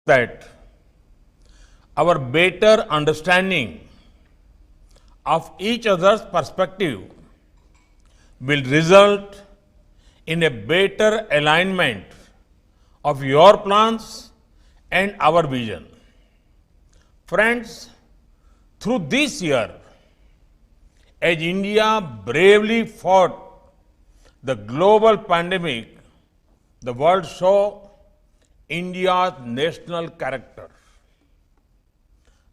that our better understanding of each other's perspective will result in a better alignment of your plans and our vision. Friends, through this year, as India bravely fought the global pandemic, the world saw India's national character.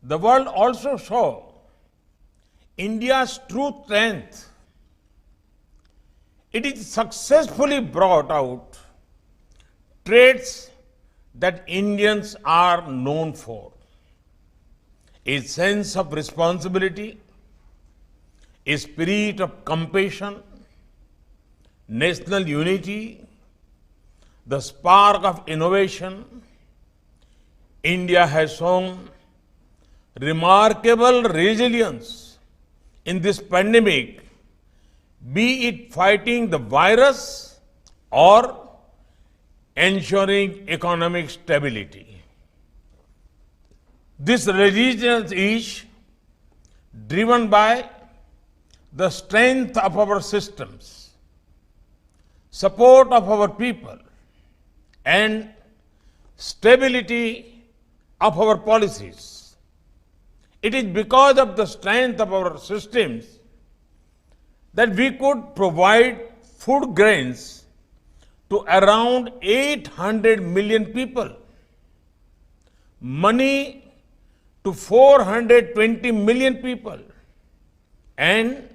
The world also saw India's true strength. It is successfully brought out traits that Indians are known for: a sense of responsibility, a spirit of compassion, national unity, the spark of innovation. India has shown remarkable resilience in this pandemic, be it fighting the virus or ensuring economic stability. This resilience is driven by the strength of our systems, support of our people, and stability of our policies. It is because of the strength of our systems that we could provide food grains to around 800 million people, money to 420 million people, and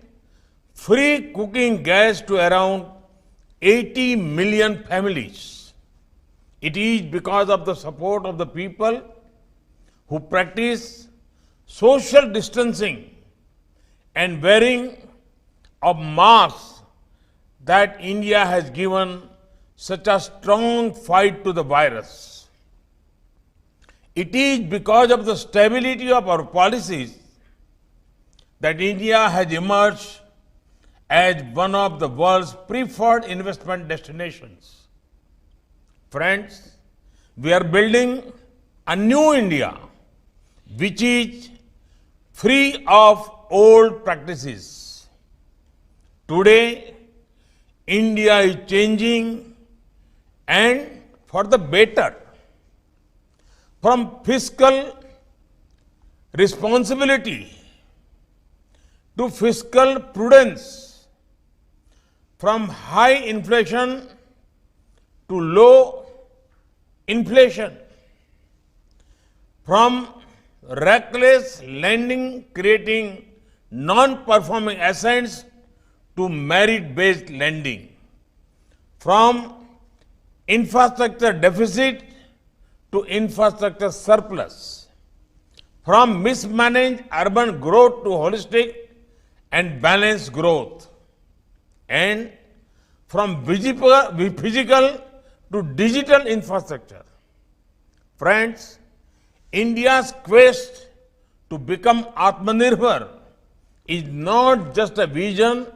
free cooking gas to around 80 million families. It is because of the support of the people who practice social distancing and wearing of masks that India has given such a strong fight to the virus. It is because of the stability of our policies that India has emerged as one of the world's preferred investment destinations. Friends, we are building a new India which is free of old practices. Today, India is changing and for the better. From fiscal responsibility to fiscal prudence, from high inflation to low inflation, from reckless lending creating non-performing assets to merit-based lending, from infrastructure deficit to infrastructure surplus, from mismanaged urban growth to holistic and balanced growth, and from physical to digital infrastructure. Friends, India's quest to become Atmanirbhar is not just a vision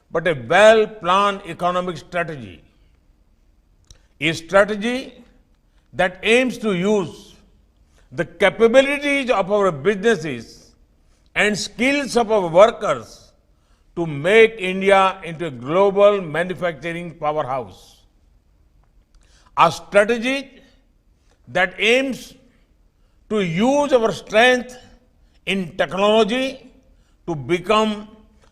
but a well-planned economic strategy. A strategy that aims to use the capabilities of our businesses and skills of our workers to make India into a global manufacturing powerhouse. A strategy that aims to use our strength in technology to become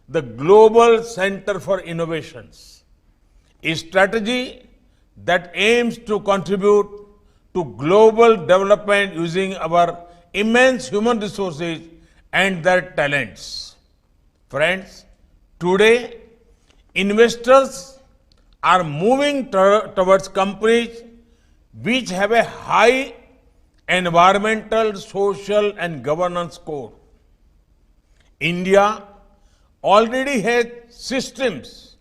the global center for innovations. A strategy that aims to contribute to global development using our immense human resources and their talents. Friends, today investors are moving towards companies which have a high environmental, social, and governance score. India already has systems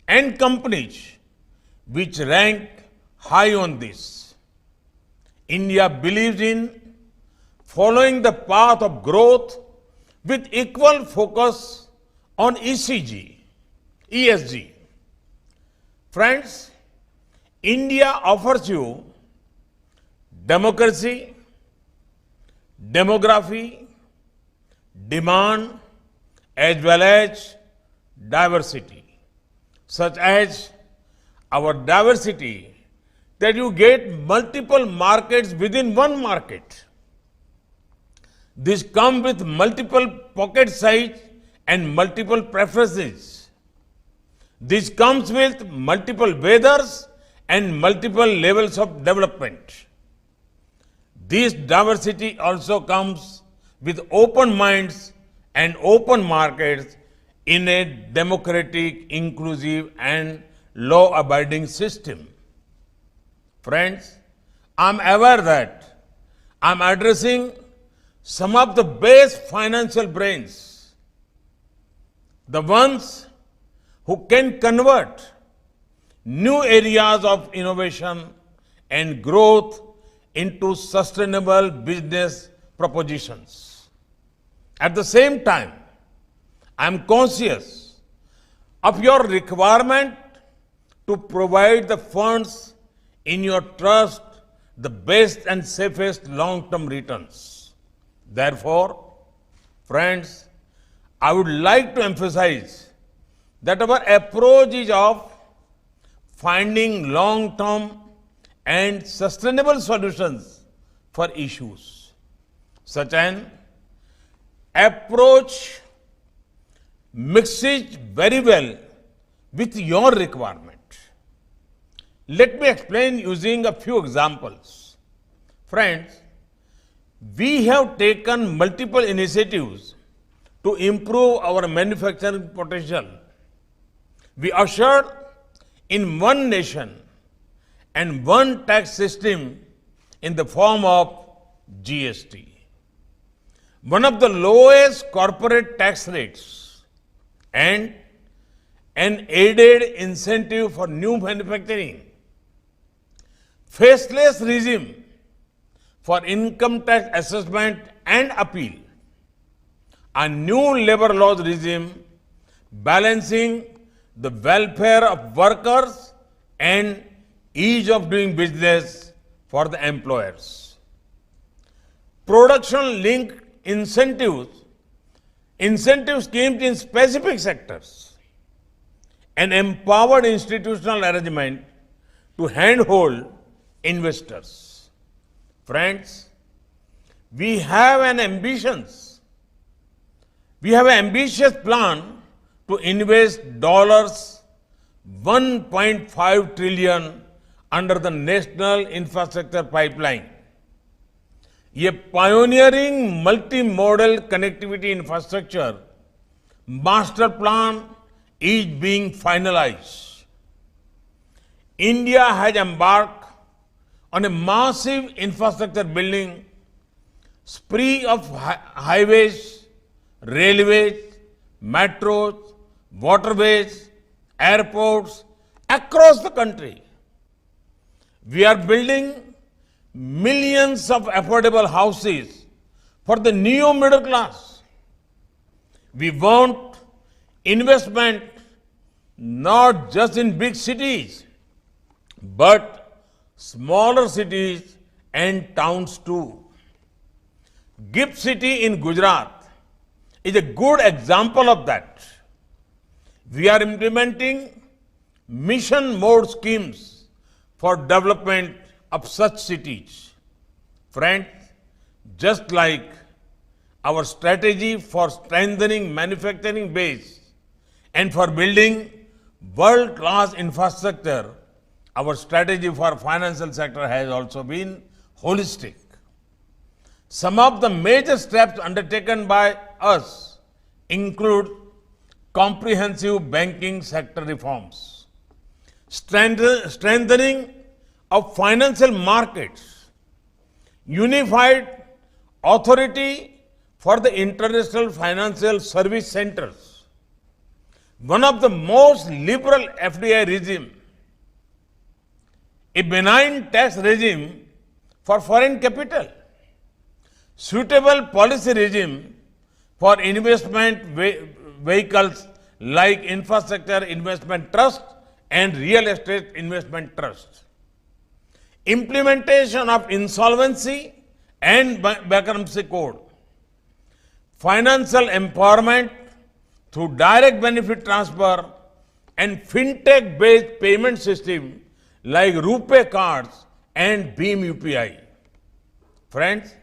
and companies which rank high on this. India believes in following the path of growth with equal focus on ESG. Friends, India offers you democracy, demography, demand, as well as diversity, such as our diversity that you get multiple markets within one market. This comes with multiple pocket size and multiple preferences. This comes with multiple weathers and multiple levels of development. This diversity also comes with open minds and open markets in a democratic, inclusive, and law-abiding system. Friends, I'm aware that I'm addressing some of the best financial brains, the ones who can convert new areas of innovation and growth into sustainable business propositions. At the same time, I am conscious of your requirement to provide the funds in your trust the best and safest long-term returns. Therefore, friends, I would like to emphasize that our approach is of finding long-term and sustainable solutions for issues. Such an approach mixes very well with your requirement. Let me explain using a few examples. Friends, we have taken multiple initiatives to improve our manufacturing potential. We ushered in one nation and one tax system in the form of GST. One of the lowest corporate tax rates and an added incentive for new manufacturing. Faceless regime for income tax assessment and appeal. A new labor laws regime balancing the welfare of workers and ease of doing business for the employers. Production linked incentive schemes in specific sectors. An empowered institutional arrangement to handhold investors. Friends, we have an ambitious plan to invest $1.5 trillion under the National Infrastructure Pipeline, a pioneering multimodal connectivity infrastructure master plan is being finalized. India has embarked on a massive infrastructure building spree of highways, railways, metros, waterways, airports across the country. We are building millions of affordable houses for the new middle class. We want investment not just in big cities, but smaller cities and towns too. GIFT City in Gujarat is a good example of that. We are implementing mission mode schemes for development of such cities. Friends, just like our strategy for strengthening manufacturing base and for building world-class infrastructure, our strategy for financial sector has also been holistic. Some of the major steps undertaken by us include comprehensive banking sector reforms, strengthening of financial markets, unified authority for the international financial service centers, one of the most liberal FDI regime, a benign tax regime for foreign capital, suitable policy regime for investment vehicles like infrastructure investment trust and real estate investment trust, implementation of insolvency and bankruptcy code, financial empowerment through direct benefit transfer and fintech-based payment system like RuPay cards and Beam UPI. Friends,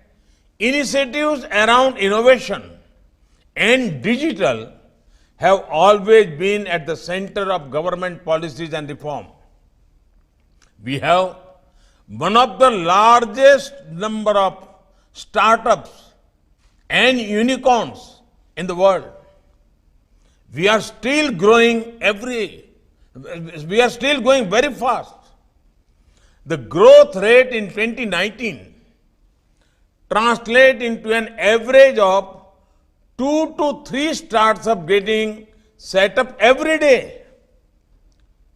initiatives around innovation and digital have always been at the center of government policies and reform. We have one of the largest number of startups and unicorns in the world. We are still growing very fast. The growth rate in 2019 translates into an average of 2 to 3 startups getting set up every day.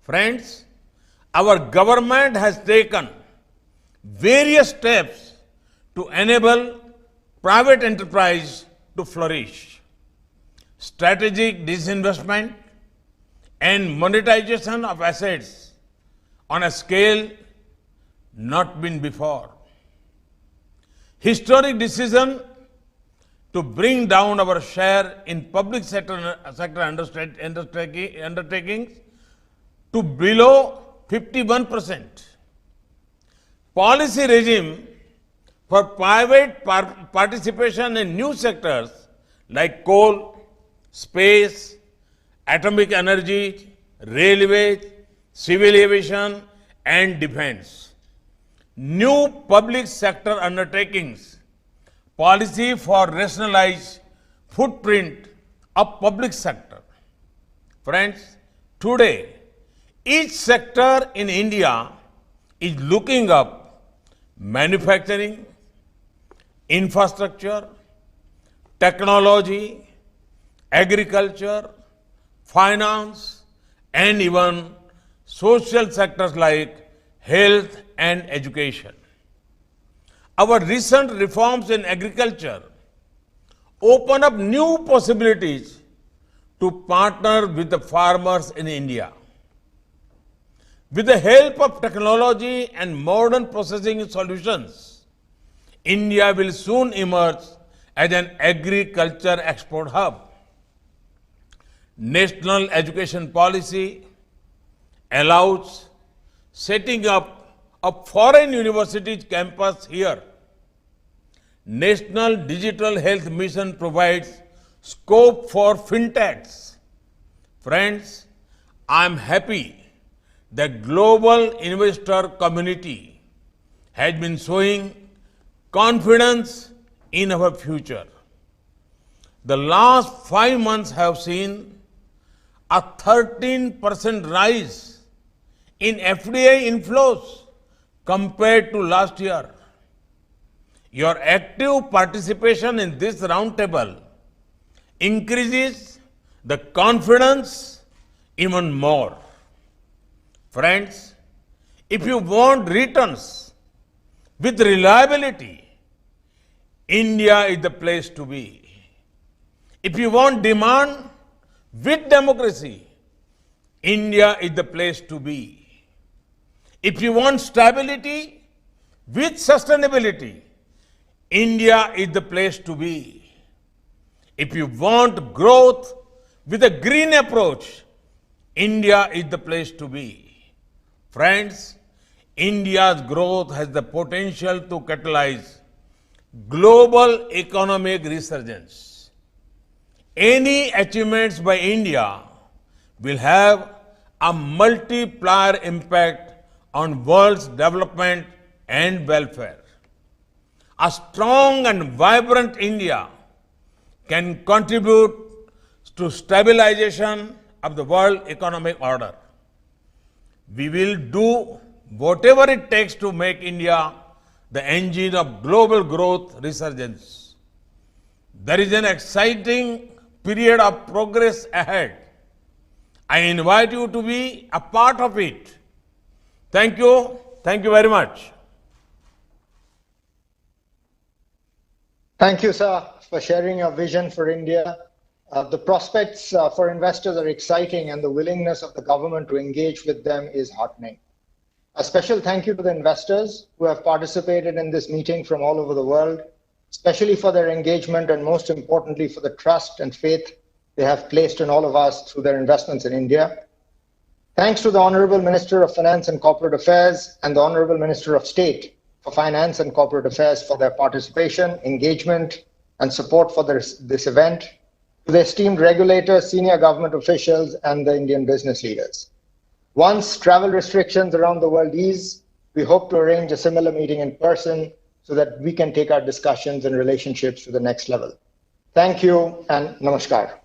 Friends, our government has taken various steps to enable private enterprise to flourish. Strategic disinvestment and monetization of assets on a scale not been before. Historic decision to bring down our share in public sector undertakings to below 51%. Policy regime for private participation in new sectors like coal, space, atomic energy, railways, civil aviation, and defense. New public sector undertakings, policy for rationalized footprint of public sector. Friends, today, each sector in India is looking up manufacturing, infrastructure, technology, agriculture, finance, and even social sectors like health and education. Our recent reforms in agriculture open up new possibilities to partner with the farmers in India. With the help of technology and modern processing solutions, India will soon emerge as an agriculture export hub. National education policy allows setting up a foreign university campus here. National Digital Health Mission provides scope for fintechs. Friends, I am happy that global investor community has been showing confidence in our future. The last 5 months have seen a 13% rise in FDI inflows compared to last year. Your active participation in this roundtable increases the confidence even more. Friends, if you want returns with reliability, India is the place to be. If you want demand with democracy, India is the place to be. If you want stability with sustainability, India is the place to be. If you want growth with a green approach, India is the place to be. Friends, India's growth has the potential to catalyze global economic resurgence. Any achievements by India will have a multiplier impact on world's development and welfare. A strong and vibrant India can contribute to stabilization of the world economic order. We will do whatever it takes to make India the engine of global growth resurgence. There is an exciting period of progress ahead. I invite you to be a part of it. Thank you. Thank you very much. Thank you, sir, for sharing your vision for India. The prospects for investors are exciting, and the willingness of the government to engage with them is heartening. A special thank you to the investors who have participated in this meeting from all over the world, especially for their engagement and most importantly for the trust and faith they have placed in all of us through their investments in India. Thanks to the Honorable Minister of Finance and Corporate Affairs and the Honorable Minister of State for Finance and Corporate Affairs for their participation, engagement, and support for this event, to the esteemed regulators, senior government officials, and the Indian business leaders. Once travel restrictions around the world ease, we hope to arrange a similar meeting in person so that we can take our discussions and relationships to the next level. Thank you and namaskar.